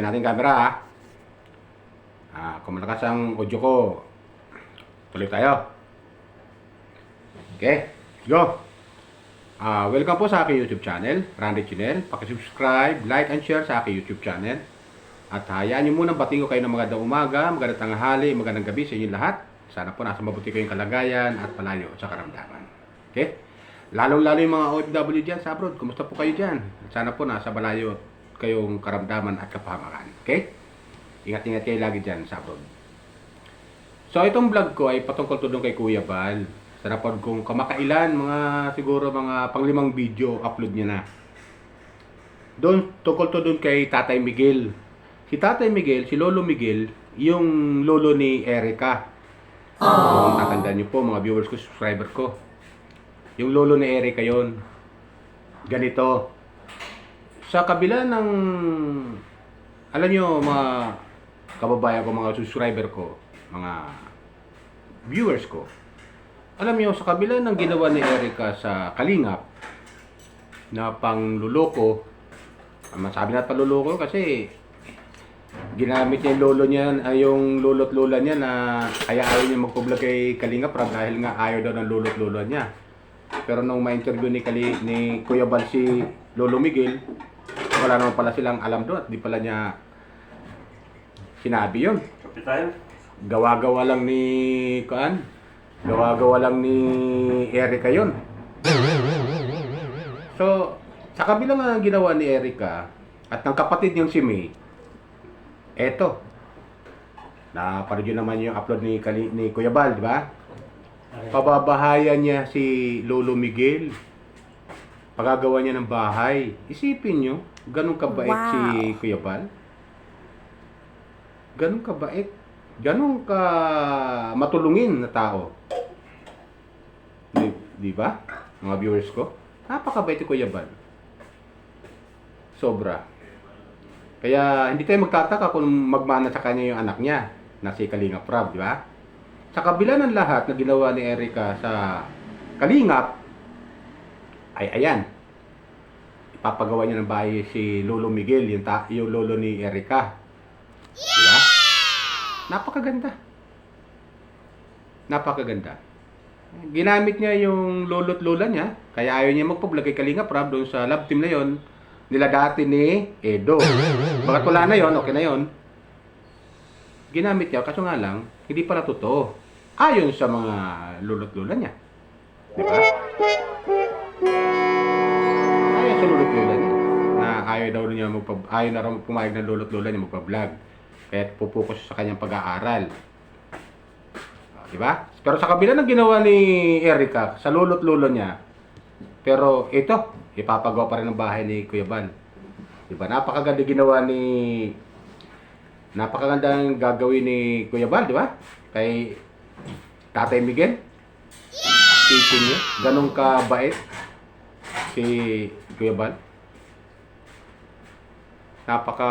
Testing natin camera ha. Kung malakas ang audio ko, tuloy tayo. Okay, go! Welcome po sa aking YouTube channel, Randy Chinel. Paki-subscribe, like, and share sa aking YouTube channel. At hayaan niyo muna batiin ko kayo ng magandang umaga, magandang tanghali, magandang gabi sa inyo lahat. Sana po nasa mabuti kayong kalagayan at palayo sa karamdaman. Okay? Lalong-lalo yung mga OFW dyan sa abroad. Kumusta po kayo dyan? Sana po nasa malayo kayong karamdaman at kapahamakan. Okay? Ingat-ingat kayo lagi dyan sa abroad. So, itong vlog ko ay patungkol to doon kay Kuya Bal. Sa napod kong kamakailan, siguro mga pang-5 video upload niya na. Doon, tungkol to doon kay Tatay Miguel. Si Tatay Miguel, si Lolo Miguel, yung lolo ni Erica. Kung tatandaan niyo po, mga viewers ko, subscriber ko. Yung lolo ni Erica yon. Ganito. Sa kabila ng, alam niyo, mga kababayan ko, mga subscriber ko, mga viewers ko, alam niyo, sa kabila ng ginawa ni Erica sa Kalingap, na pangluloko, masabi na panluloko kasi ginamit niya yung lolo niya, yung lolo't lola niya na kaya ayaw niya magpo-vlog kay Kalingap dahil nga ayaw daw ng lolo't lola niya. Pero nung ma-interview ni Kuya Bal si Lolo Miguel, wala naman pala silang alam doon at di pala niya sinabi yun. Gawa-gawa lang ni gawa-gawa lang ni Erica yun. So, sa kabila nga ng ginawa ni Erica at ng kapatid niyang si May, eto, naparigyo naman yung upload ni Kuya Bal, di ba? Pababahayan niya si Lolo Miguel. Pagagawa niya ng bahay. Isipin nyo, ganun kabait si Kuya Bal. Ganun kabait. Ganun ka matulungin na tao. Di ba? Mga viewers ko. Napakabait si Kuya Bal. Sobra. Kaya hindi tayo magtataka kung magmana sa kanya yung anak niya na si Kalingap Rab, di ba? Sa kabila ng lahat na ginawa ni Erica sa Kalingap, ay ayan, ipapagawa niya ng bahay si Lolo Miguel, yung lolo ni Erica. Diba? Napakaganda. Napakaganda. Ginamit niya yung lolo't lola niya, kaya ayaw niya magpa-vlog kay Kalingap Rab doon sa love team na yon nila dati ni Edo. Bagat wala na yon, okay na yon. Ginamit niya, kaso nga lang, hindi pala totoo. Ayon sa mga lolo't lola niya. Di ba? Ayon sa lolo't lola niya. Na ayaw na raw pumayag ng lolo't lola niya magpa-vlog. Kaya pupokus sa kanyang pag-aaral. Di ba? Pero sa kabila ng ginawa ni Erica, sa lolo't lola niya, pero ito, ipapagawa pa rin ng bahay ni Kuya Bal. Di ba? Napakagandang gagawin ni Kuya Bal, di ba? Kay Tatay Miguel. Isipin niyo, ganun kabait si Kuya Bal. Napaka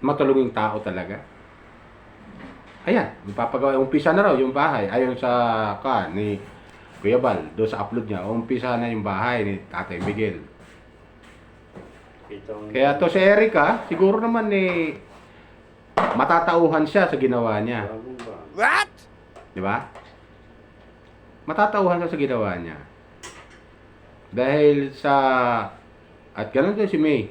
matulunging tao talaga. Ayan, ipapagawa, umpisa na raw yung bahay. Ayon sa ni Kuya Bal, doon sa upload niya, umpisa na yung bahay ni Tatay Miguel. Kaya to si Erica, siguro naman matatauhan siya sa ginawa niya. What? Di ba? Matatauhan siya sa ginawa niya. Dahil at ganun din si May.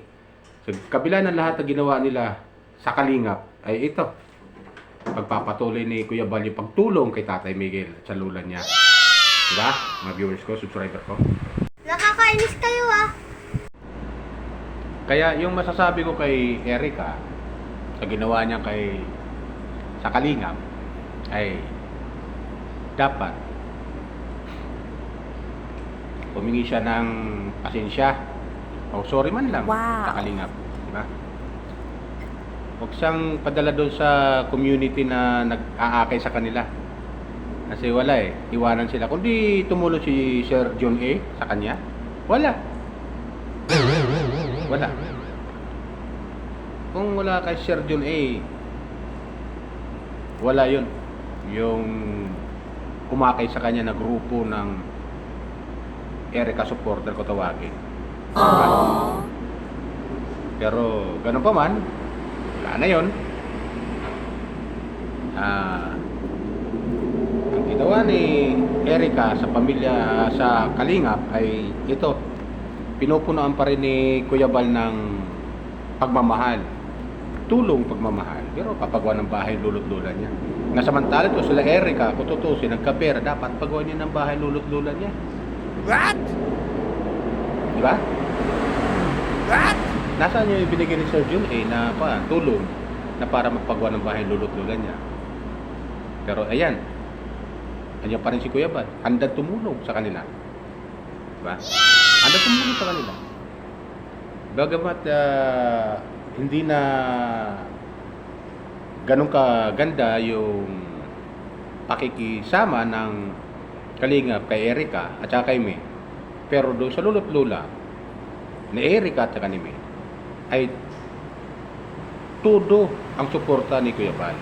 Sa kabila ng lahat na ginawa nila sa Kalingap, ay ito. Pagpapatuloy ni Kuya Bal yung pagtulong kay Tatay Miguel at sa lula niya. Di ba? Mga viewers ko, subscriber ko. Nakakainis kayo ah. Kaya yung masasabi ko kay Erica sa ginawa niya sa Kalingap ay dapat humingi siya ng pasensya o sorry man lang sa Kalingap, di ba? Huwag siyang padala doon sa community na nag-aakay sa kanila. Kasi wala iwanan sila. Kundi tumulong si Sir John A sa kanya, wala. Kung wala kay Sir John A, wala yun. Yung umakay sa kanya na grupo ng Erica supporter ko tawagin. Pero ganun pa man, Sana yun. Ang ginawa ni Erica sa pamilya sa Kalingap ay ito, pinupunuan pa rin ni Kuya Bal ng pagmamahal, tulong pagmamahal, pero papagawa ng bahay lulot-lula niya. Nga samantala ito sila Erica, kung tutusin, nagkapera, dapat pagawa niya ng bahay lulot-lula niya. What? Di ba? What? Nasaan niya yung binigay ni Sir Jun na tulong na para magpagawa ng bahay lulot-lula niya. Pero ayan, andiyan pa rin si Kuya Bal, handang tumulong sa kanila. Diba? Handang tumulong sa kanila. Bagamat hindi na ganun kaganda yung pakikisama ng Kalingap kay Erica at saka kay May. Pero doon sa lulot-lula ni Erica at saka ni May ay todo ang suporta ni Kuya Bal.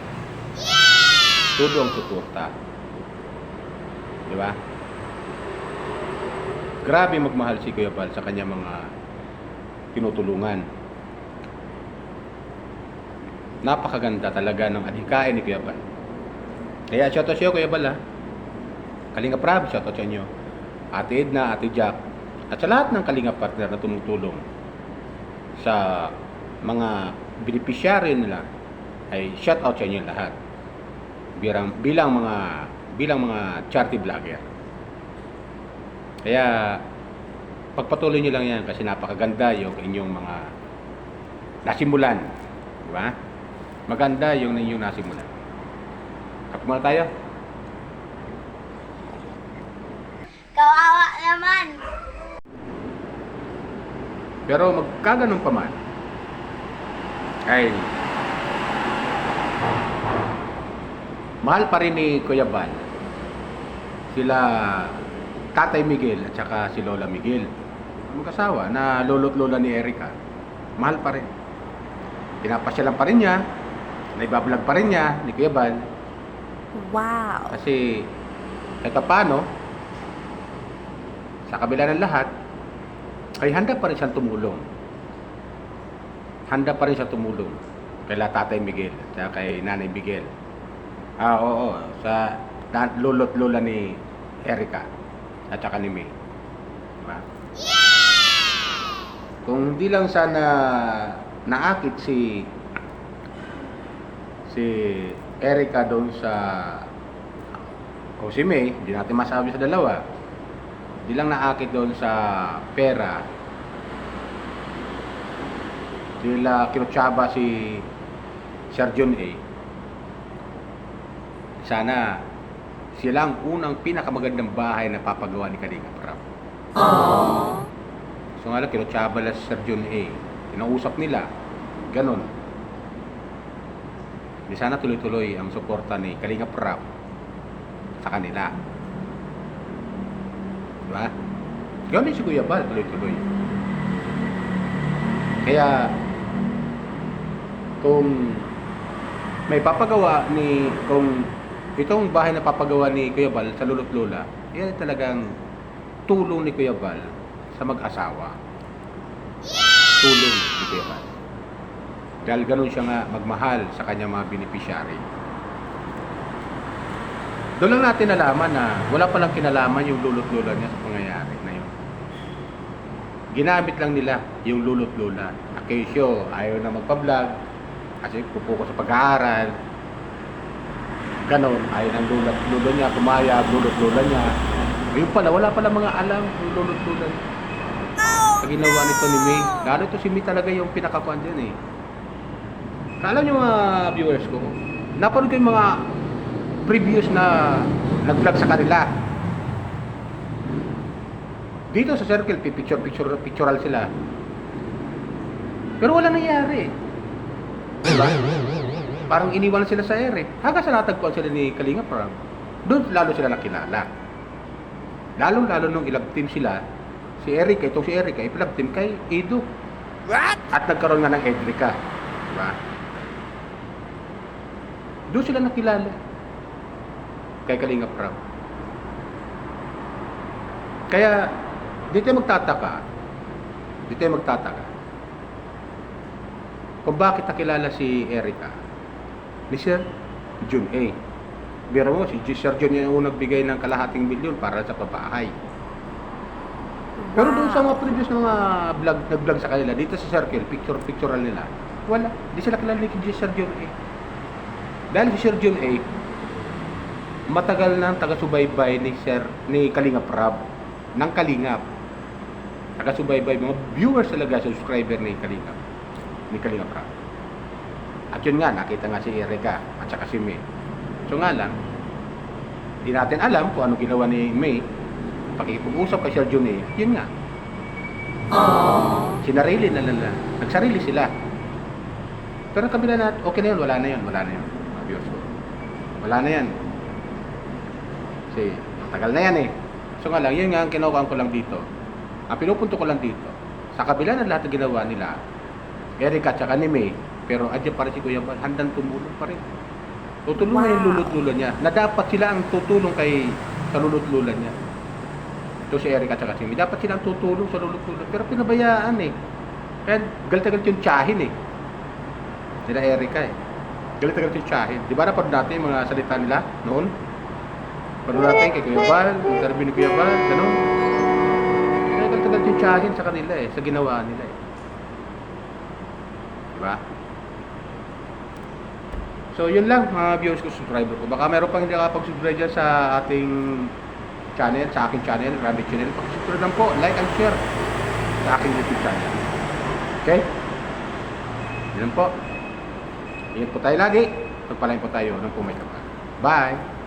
Todo ang suporta. Di ba? Grabe magmahal si Kuya Bal sa kanya mga tinutulungan. Napakaganda talaga ng adhikain ni Kuya Bal. Kaya shoutout sa iyo, Kuya Bal, ha. Kalingap Rab, shoutout sa inyo. Ate Edna, Ate Jack, at sa lahat ng Kalingap partner na tumutulong sa mga beneficiary nila ay shoutout sa inyo lahat. Bilang mga charity vlogger. Kaya pagpatuloy niyo lang yan kasi napakaganda yung inyong mga nasimulan. Di ba? Maganda yung inyong nasimulan. Kapag muna tayo. Kawawa naman. Pero magkaganon pa man ay mahal pa rin ni Kuya Bal sila Tatay Miguel at saka si Lola Miguel, mag-asawa na lolo't lola ni Erica. Mahal pa rin, pinapasyalan pa rin niya, naibablog pa rin niya ni Kuya Bal. Wow. Kasi kahit paano, sa kabila ng lahat ay handa pa rin siyang tumulong. Handa pa rin siyang tumulong kay Tatay Miguel at saka kay Nanay Miguel. Oo, sa lolo't lola ni Erica at saka ni May. Diba? Kung hindi lang sana naakit si Erica doon sa o si May, hindi natin masabi sa dalawa. Hindi lang naakit doon sa pera. Sila kinutsaba si Sir John A. Sana sila ang unang pinakamagandang bahay na papagawa ni Kalingap Rab. So nga lang, kinutsaba lang si Sir John A. Kinausap nila. Ganon. Di sana tuloy-tuloy ang suporta ni Kalingap Rab sa kanila. Diba? Ganon si Kuya Bal, tuloy-tuloy. Kaya kung may papagawa kung itong bahay na papagawa ni Kuya Bal sa lolo't lola, yan talagang tulong ni Kuya Bal sa mag-asawa. Tulong ni Kuya Bal. Dahil ganun siya nga magmahal sa kanyang mga beneficiary. Doon lang natin nalaman na wala palang kinalaman yung lolo't lola niya sa pangyayari na yun. Ginamit lang nila yung lolo't lola. Akesyo, ayaw na magpa-vlog kasi pupuko sa pag-aaral. Ganon, ayaw ng lolo't lola niya, pumayag, lolo't lola niya. Ngayon pala, wala pala mga alam yung lolo't lola niya. Sa ginawa nito ni May, lalo ito si May talaga yung pinakakuan dyan eh. Alam niyo mga viewers ko, napanood ko yung mga previous na nag-vlog sa kanila. Dito sa circle, pictural sila. Pero wala nangyari. Diba? Parang iniwan sila sa ere. Hanggang sa natagpuan sila ni Kalingap Rab, doon lalo sila nakilala. Lalo nung ilag team sila, si Erica, itong si Erica, ipilag team kay Edo. What? At nagkaroon nga ng Edrica. Diba? Doon sila nakilala kay Kalingap Rab. Kaya di tayo magtataka kung bakit nakilala si Erica ni Sir Jun A. Biro mo, si Sir Jun yung unang nagbigay ng kalahating milyon para sa pabahay. Pero doon sa mga previous na mga nag-vlog sa kanila, dito sa circle, picture nila, wala. Di sila kilala ni Sir Jun A. Dahil si Sir Jun A, matagal nang taga-subaybay ni Kalingap Rab. Ng Kalingap. Taga-subaybay, mga viewers talaga, subscriber ni Kalingap Rab. At yun nga, nakita nga si Erica at saka si May. So nga lang, di natin alam kung ano ginawa ni May. Pakikipag-usap kay Sir Jun A, yun nga. Sinarili na nila. Nagsarili sila. Pero ang kabila natin, okay na yun, wala na yun. Mga viewers ko. Wala na yan. Kasi, matagal na yan eh. So nga lang, yun nga ang kinukuhaan ko lang dito. Ang pinupunto ko lang dito, sa kabila ng lahat ng ginawa nila, Erica at saka ni May, pero adyan pa rin si Kuya Bal, handang tumulong pa rin. Tutulong na yung lulot-lula niya, na dapat sila ang tutulong sa lulot-lula niya. Ito si Erica at saka si May, dapat sila ang tutulong sa lulot-lula, pero pinabayaan eh. Kaya galit-galit yung tsahin eh. Nila Erica eh. Galit-galit yung tsahin. Di ba napanood natin yung mga salita nila noon? Panood natin kay Kuya Bal, interview ni Kuya Bal, gano'n. Kaya galit-galit yung tsahin sa kanila eh, sa ginawa nila eh. Diba? So, yun lang mga viewers ko, subscriber ko. Baka meron pang hindi nakapag-subscribe dyan sa ating channel, sa aking channel, Rabbit Channel. Pag-subscribe lang po, like and share sa aking YouTube channel. Okay? Yun po. Ingat po tayo lagi. Pagpalain po tayo ng pumay kapal. Bye!